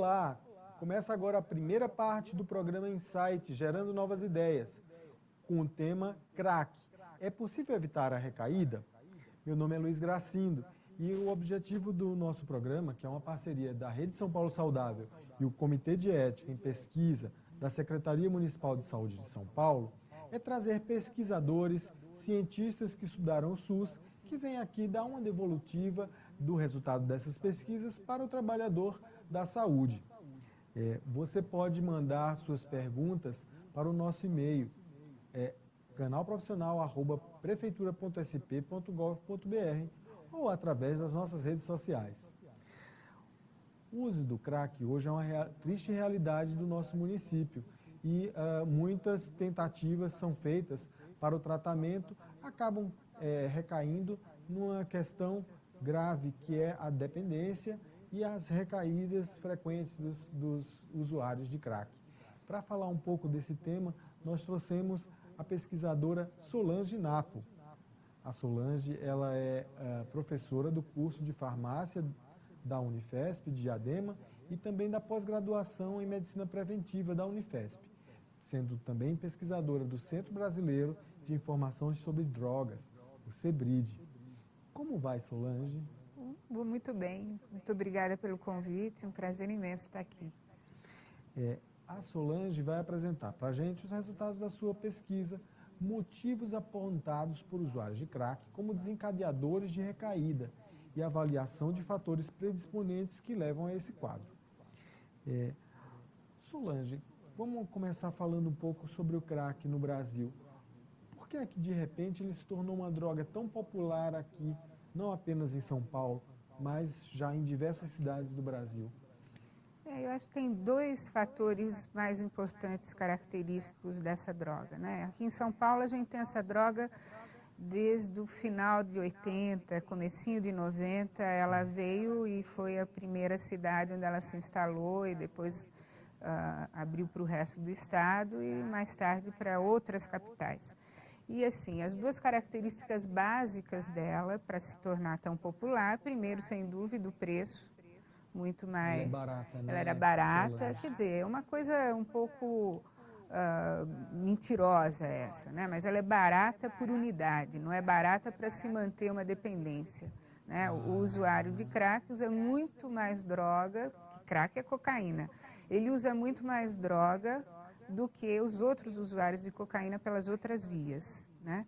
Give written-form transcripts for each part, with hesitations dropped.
Olá! Começa agora a primeira parte do programa Insight, Gerando Novas Ideias, com o tema crack. É possível evitar a recaída? Meu nome é Luiz Gracindo e o objetivo do nosso programa, que é uma parceria da Rede São Paulo Saudável e o Comitê de Ética em Pesquisa da Secretaria Municipal de Saúde de São Paulo, é trazer pesquisadores, cientistas que estudaram o SUS, que vêm aqui dar uma devolutiva do resultado dessas pesquisas para o trabalhador da saúde. Você pode mandar suas perguntas para o nosso e-mail, canalprofissional@prefeitura.sp.gov.br ou através das nossas redes sociais. O uso do crack hoje é uma triste realidade do nosso município e muitas tentativas são feitas para o tratamento, acabam recaindo numa questão grave que é a dependência e as recaídas frequentes dos usuários de crack. Para falar um pouco desse tema, nós trouxemos a pesquisadora Solange Napo. A Solange ela é professora do curso de farmácia da Unifesp, de Diadema, e também da pós-graduação em medicina preventiva da Unifesp, sendo também pesquisadora do Centro Brasileiro de Informações sobre Drogas, o CEBRID. Como vai, Solange? Vou muito bem, muito obrigada pelo convite, um prazer imenso estar aqui. A Solange vai apresentar para a gente os resultados da sua pesquisa, motivos apontados por usuários de crack como desencadeadores de recaída e avaliação de fatores predisponentes que levam a esse quadro. Solange, vamos começar falando um pouco sobre o crack no Brasil. Por que é que, de repente, ele se tornou uma droga tão popular aqui, não apenas em São Paulo, mas já em diversas cidades do Brasil? Eu acho que tem dois fatores mais importantes característicos dessa droga, né? Aqui em São Paulo a gente tem essa droga desde o final de 80, comecinho de 90, ela veio e foi a primeira cidade onde ela se instalou e depois abriu para o resto do estado e mais tarde para outras capitais. E assim, as duas características básicas dela para se tornar tão popular, primeiro, sem dúvida, o preço, muito mais... Ela é barata, né? Ela era barata, Solange. quer dizer, é uma coisa um pouco mentirosa essa, né? Mas ela é barata por unidade, não é barata para se manter uma dependência, né? O usuário de crack usa muito mais droga, que crack é cocaína, ele usa muito mais droga do que os outros usuários de cocaína pelas outras vias, né?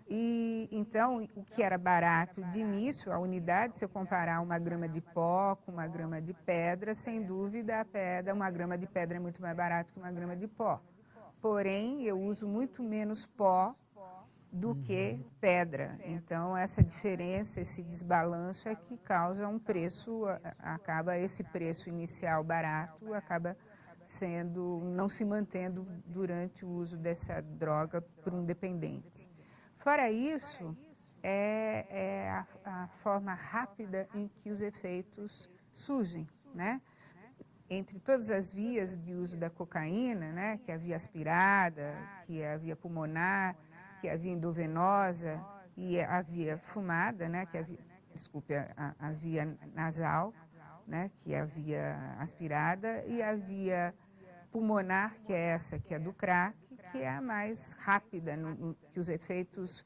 E então, o que era barato de início, a unidade, se eu comparar uma grama de pó com uma grama de pedra, sem dúvida, uma grama de pedra é muito mais barato que uma grama de pó. Porém, eu uso muito menos pó do que pedra. Então, essa diferença, esse desbalanço é que causa um preço, esse preço inicial barato acaba não se mantendo durante o uso dessa droga por um dependente. Fora isso, é a forma rápida em que os efeitos surgem, né? Entre todas as vias de uso da cocaína, né, que é a via aspirada, que é a via pulmonar, que é a via endovenosa e a via fumada, né, que é a via nasal, né, que é a via aspirada, e a via pulmonar, que é essa, que é do crack, que é a mais rápida, que os efeitos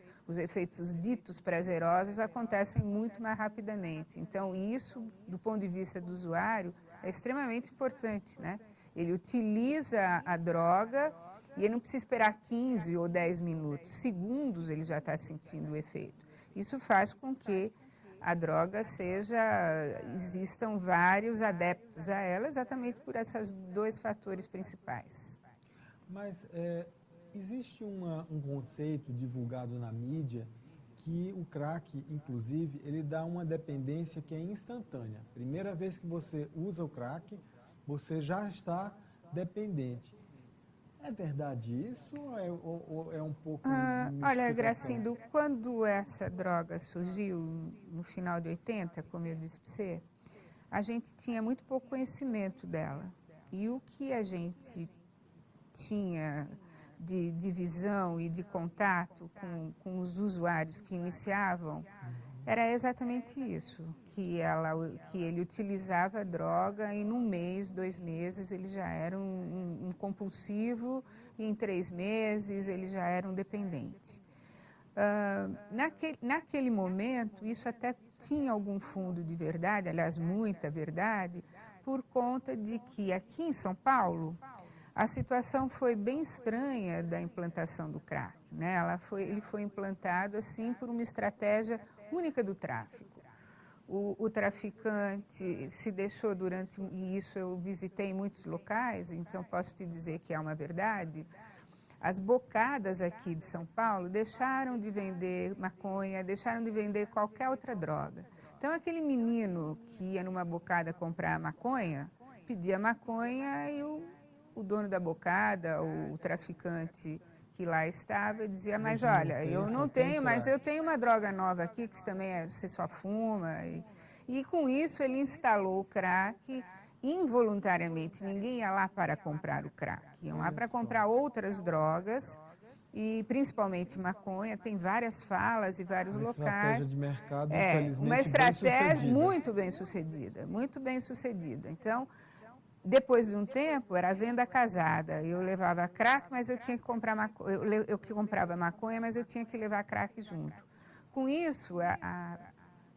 ditos prazerosos acontecem muito mais rapidamente. Então, isso, do ponto de vista do usuário, é extremamente importante, né? Ele utiliza a droga e ele não precisa esperar 15 ou 10 minutos, segundos ele já está sentindo o efeito. Isso faz com que a droga existam vários adeptos a ela, exatamente por esses dois fatores principais. Mas existe um conceito divulgado na mídia que o crack, inclusive, ele dá uma dependência que é instantânea. Primeira vez que você usa o crack, você já está dependente. É verdade isso ou é um pouco Olha, mistificação? Gracindo, quando essa droga surgiu no final de 80, como eu disse para você, a gente tinha muito pouco conhecimento dela. E o que a gente tinha de visão e de contato com os usuários que iniciavam Era exatamente isso, que ele utilizava a droga e num mês, 2 meses, ele já era um compulsivo e em 3 meses ele já era um dependente. Naquele momento, isso até tinha algum fundo de verdade, aliás, muita verdade, por conta de que aqui em São Paulo, a situação foi bem estranha da implantação do crack, né? Ele foi implantado assim por uma estratégia única do tráfico. O traficante se deixou e isso eu visitei em muitos locais, então posso te dizer que é uma verdade, as bocadas aqui de São Paulo deixaram de vender maconha, deixaram de vender qualquer outra droga. Então, aquele menino que ia numa bocada comprar maconha, pedia maconha e o dono da bocada, o traficante que lá estava, dizia, mas olha, eu não tenho, mas eu tenho uma droga nova aqui, que também você só fuma. E com isso ele instalou o crack involuntariamente. Ninguém ia lá para comprar o crack, iam lá para comprar outras drogas, e principalmente maconha. Tem várias falas e vários locais. Estratégia de mercado, infelizmente, Uma estratégia bem-sucedida. muito bem sucedida. Então, depois de um tempo, era venda casada. Eu levava crack, mas eu tinha que comprar maconha. Eu que comprava maconha, mas eu tinha que levar crack junto. Com isso,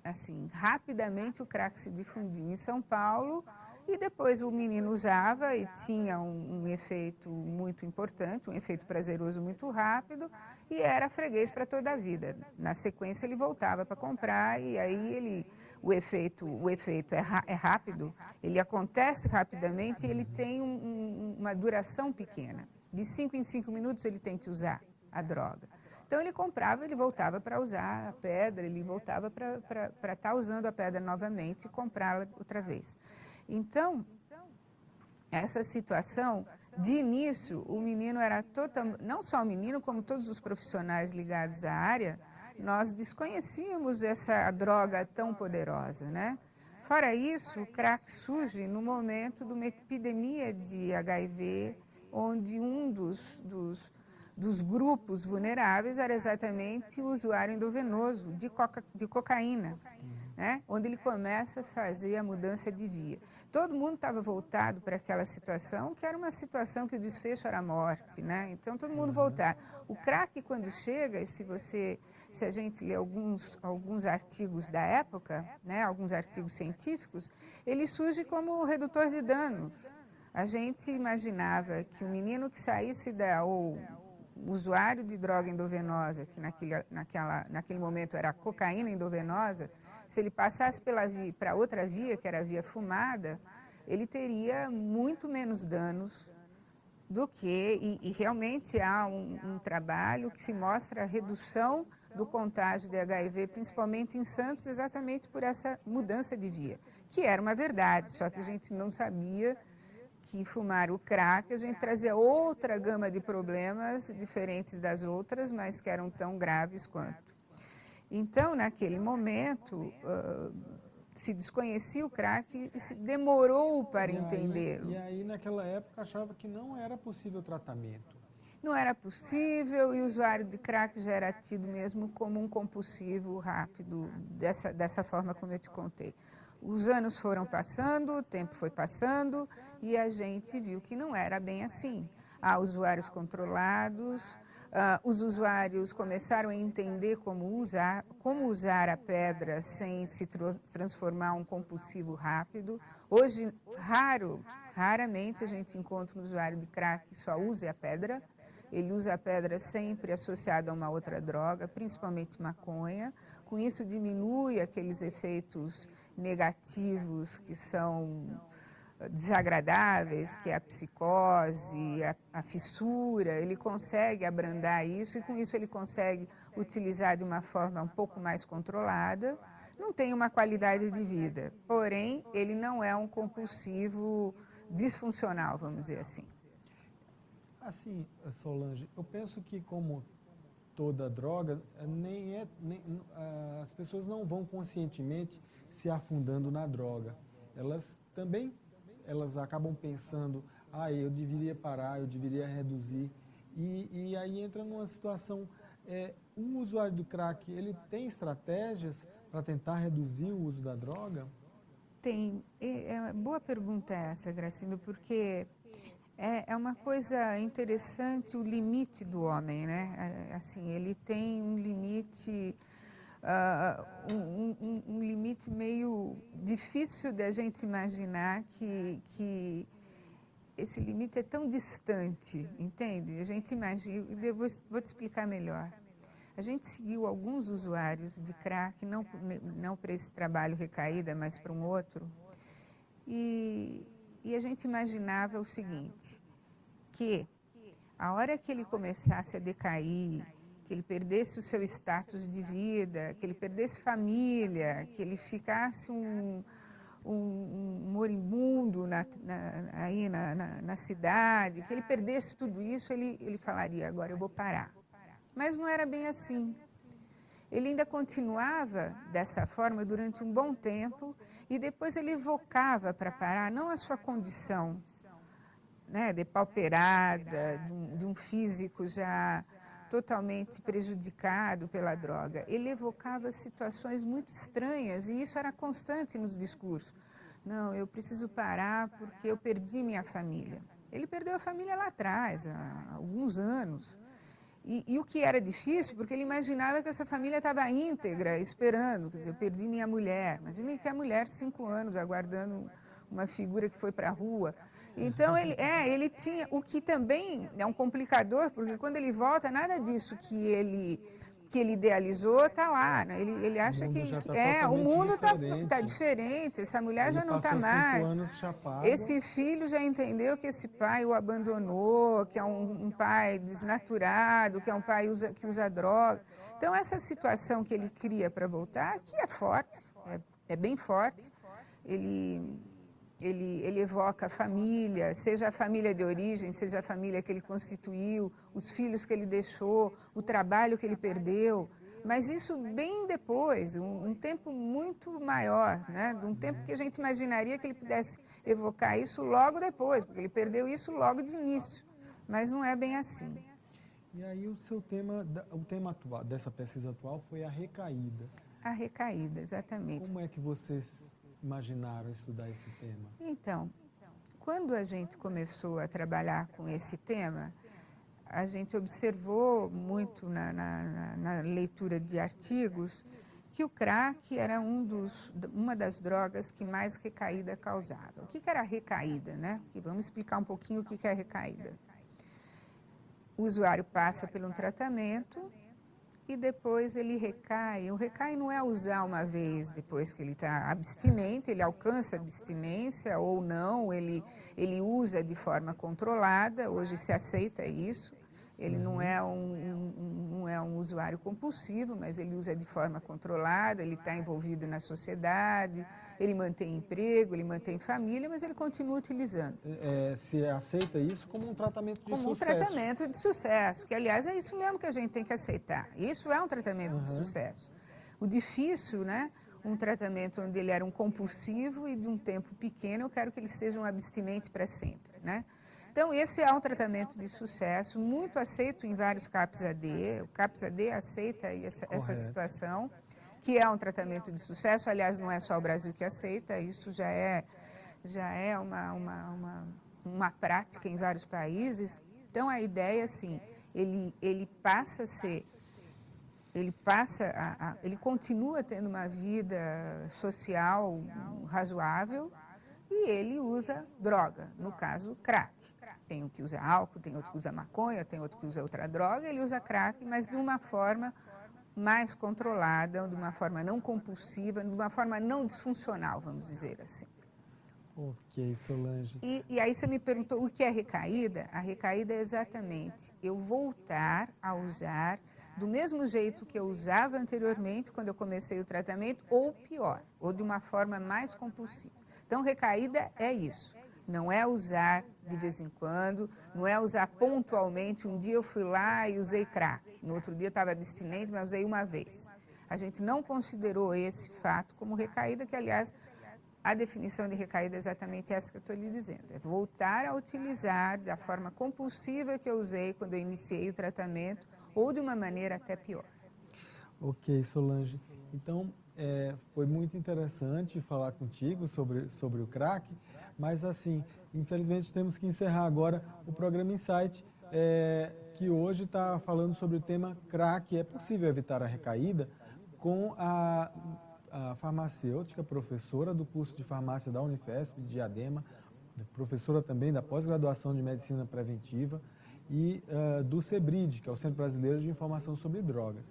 assim, rapidamente o crack se difundiu em São Paulo e depois o menino usava e tinha um efeito muito importante, um efeito prazeroso muito rápido e era freguês para toda a vida. Na sequência ele voltava para comprar e aí o efeito é rápido, ele acontece rapidamente e ele tem uma duração pequena. De 5 em 5 minutos ele tem que usar a droga. Então ele comprava, ele voltava para usar a pedra, ele voltava para estar usando a pedra novamente e comprá-la outra vez. Então, essa situação, de início, o menino era não só o menino, como todos os profissionais ligados à área, nós desconhecíamos essa droga tão poderosa, né? Fora isso, o crack surge no momento de uma epidemia de HIV, onde um dos grupos vulneráveis era exatamente o usuário endovenoso de cocaína, né? Onde ele começa a fazer a mudança de via. Todo mundo estava voltado para aquela situação, que era uma situação que o desfecho era a morte, né? Então, todo mundo voltava. O crack, quando chega, e se a gente lê alguns artigos da época, né, alguns artigos científicos, ele surge como redutor de danos. A gente imaginava que o menino que saísse ou o usuário de droga endovenosa, que naquele momento era cocaína endovenosa, se ele passasse para outra via, que era a via fumada, ele teria muito menos danos do que, e realmente há um trabalho que se mostra a redução do contágio de HIV, principalmente em Santos, exatamente por essa mudança de via, que era uma verdade, só que a gente não sabia que fumar o crack, a gente trazia outra gama de problemas diferentes das outras, mas que eram tão graves quanto. Então, naquele momento, se desconhecia o crack e se demorou para entendê-lo. E aí, naquela época, achava que não era possível tratamento. Não era possível e o usuário de crack já era tido mesmo como um compulsivo rápido, dessa forma como eu te contei. Os anos foram passando, o tempo foi passando e a gente viu que não era bem assim. Há usuários controlados, os usuários começaram a entender como usar a pedra sem se transformar em um compulsivo rápido. Hoje, raramente a gente encontra um usuário de crack que só use a pedra. Ele usa a pedra sempre associada a uma outra droga, principalmente maconha. Com isso diminui aqueles efeitos negativos que são desagradáveis, que é a psicose, a fissura. Ele consegue abrandar isso e com isso ele consegue utilizar de uma forma um pouco mais controlada. Não tem uma qualidade de vida, porém ele não é um compulsivo disfuncional, vamos dizer assim. Assim, Solange, eu penso que como toda droga, as pessoas não vão conscientemente se afundando na droga. Elas acabam pensando, eu deveria parar, eu deveria reduzir. E aí entra numa situação, um usuário do crack, ele tem estratégias para tentar reduzir o uso da droga? Tem. Boa pergunta essa, Gracindo, porque é uma coisa interessante o limite do homem, né? Assim, ele tem um limite, um limite meio difícil de a gente imaginar que esse limite é tão distante, entende? A gente imagina, eu vou te explicar melhor. A gente seguiu alguns usuários de crack, não para esse trabalho Recaída, mas para um outro, e a gente imaginava o seguinte, que a hora que ele começasse a decair, que ele perdesse o seu status de vida, que ele perdesse família, que ele ficasse um moribundo aí na cidade, que ele perdesse tudo isso, ele falaria, agora eu vou parar. Mas não era bem assim. Ele ainda continuava dessa forma durante um bom tempo e depois ele evocava para parar, não a sua condição, né, depauperada, de um físico já totalmente prejudicado pela droga. Ele evocava situações muito estranhas e isso era constante nos discursos. Não, eu preciso parar porque eu perdi minha família. Ele perdeu a família lá atrás, há alguns anos. E o que era difícil, porque ele imaginava que essa família estava íntegra, esperando. Quer dizer, eu perdi minha mulher. Imagine que a mulher, 5 anos, aguardando uma figura que foi para a rua. Então, ele tinha, o que também é um complicador, porque quando ele volta, nada disso que ele idealizou está lá. Né? Ele acha que o mundo está diferente, essa mulher já não está mais. 5 anos chapado. Esse filho já entendeu que esse pai o abandonou, que é um pai desnaturado, que é um pai que usa droga. Então, essa situação que ele cria para voltar, que é forte, é bem forte. Ele evoca a família, seja a família de origem, seja a família que ele constituiu, os filhos que ele deixou, o trabalho que ele perdeu, mas isso bem depois, um tempo muito maior, né? Um tempo que a gente imaginaria que ele pudesse evocar isso logo depois, porque ele perdeu isso logo de início, mas não é bem assim. E aí o tema atual, dessa pesquisa atual foi a recaída. A recaída, exatamente. Como é que vocês imaginaram estudar esse tema? Então, quando a gente começou a trabalhar com esse tema, a gente observou muito na leitura de artigos que o crack era uma das drogas que mais recaída causava. O que era recaída, né? Vamos explicar um pouquinho o que é recaída. O usuário passa por um tratamento e depois ele recai. O recai não é usar uma vez depois que ele está abstinente, ele alcança abstinência ou não, ele usa de forma controlada, hoje se aceita isso. Ele não é um usuário compulsivo, mas ele usa de forma controlada, ele está envolvido na sociedade, ele mantém emprego, ele mantém família, mas ele continua utilizando. Se aceita isso como um tratamento de sucesso. Como um tratamento de sucesso, que aliás é isso mesmo que a gente tem que aceitar. Isso é um tratamento de sucesso. O difícil, né? Um tratamento onde ele era um compulsivo e de um tempo pequeno, eu quero que ele seja um abstinente para sempre, né? Então, esse é um tratamento de sucesso, muito aceito em vários CAPS-AD. O CAPS-AD aceita essa situação, que é um tratamento de sucesso. Aliás, não é só o Brasil que aceita, isso já é uma prática em vários países. Então, a ideia, assim, ele passa a ser... Ele continua tendo uma vida social razoável e ele usa droga, no caso, crack. Tem um que usa álcool, tem outro que usa maconha, tem outro que usa outra droga, ele usa crack, mas de uma forma mais controlada, de uma forma não compulsiva, de uma forma não disfuncional, vamos dizer assim. Ok, Solange. E aí você me perguntou o que é recaída? A recaída é exatamente eu voltar a usar do mesmo jeito que eu usava anteriormente, quando eu comecei o tratamento, ou pior, ou de uma forma mais compulsiva. Então, recaída é isso. Não é usar de vez em quando, não é usar pontualmente. Um dia eu fui lá e usei crack, no outro dia eu estava abstinente, mas usei uma vez. A gente não considerou esse fato como recaída, que, aliás, a definição de recaída é exatamente essa que eu estou lhe dizendo. É voltar a utilizar da forma compulsiva que eu usei quando eu iniciei o tratamento, ou de uma maneira até pior. Ok, Solange. Então, foi muito interessante falar contigo sobre o crack, mas assim, infelizmente temos que encerrar agora o programa Insight, que hoje está falando sobre o tema crack. É possível evitar a recaída? Com a farmacêutica, professora do curso de farmácia da Unifesp, de Diadema, professora também da pós-graduação de Medicina Preventiva e do CEBRID, que é o Centro Brasileiro de Informação sobre Drogas,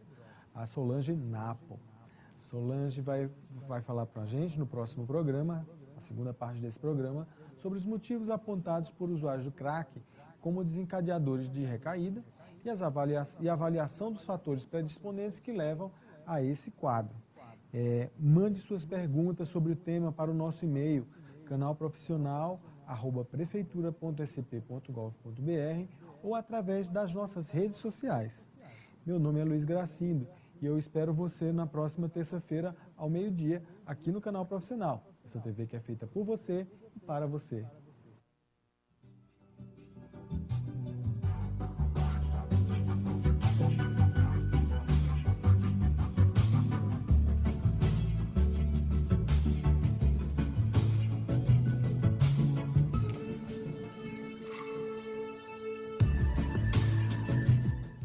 a Solange Napo. Solange vai falar para a gente no próximo programa, a segunda parte desse programa, sobre os motivos apontados por usuários do crack como desencadeadores de recaída e a avaliação dos fatores predisponentes que levam a esse quadro. Mande suas perguntas sobre o tema para o nosso e-mail, canalprofessura.prefeitura.sp.gov.br ou através das nossas redes sociais. Meu nome é Luiz Gracindo e eu espero você na próxima terça-feira, ao meio-dia, aqui no Canal Profissional, essa TV que é feita por você e para você.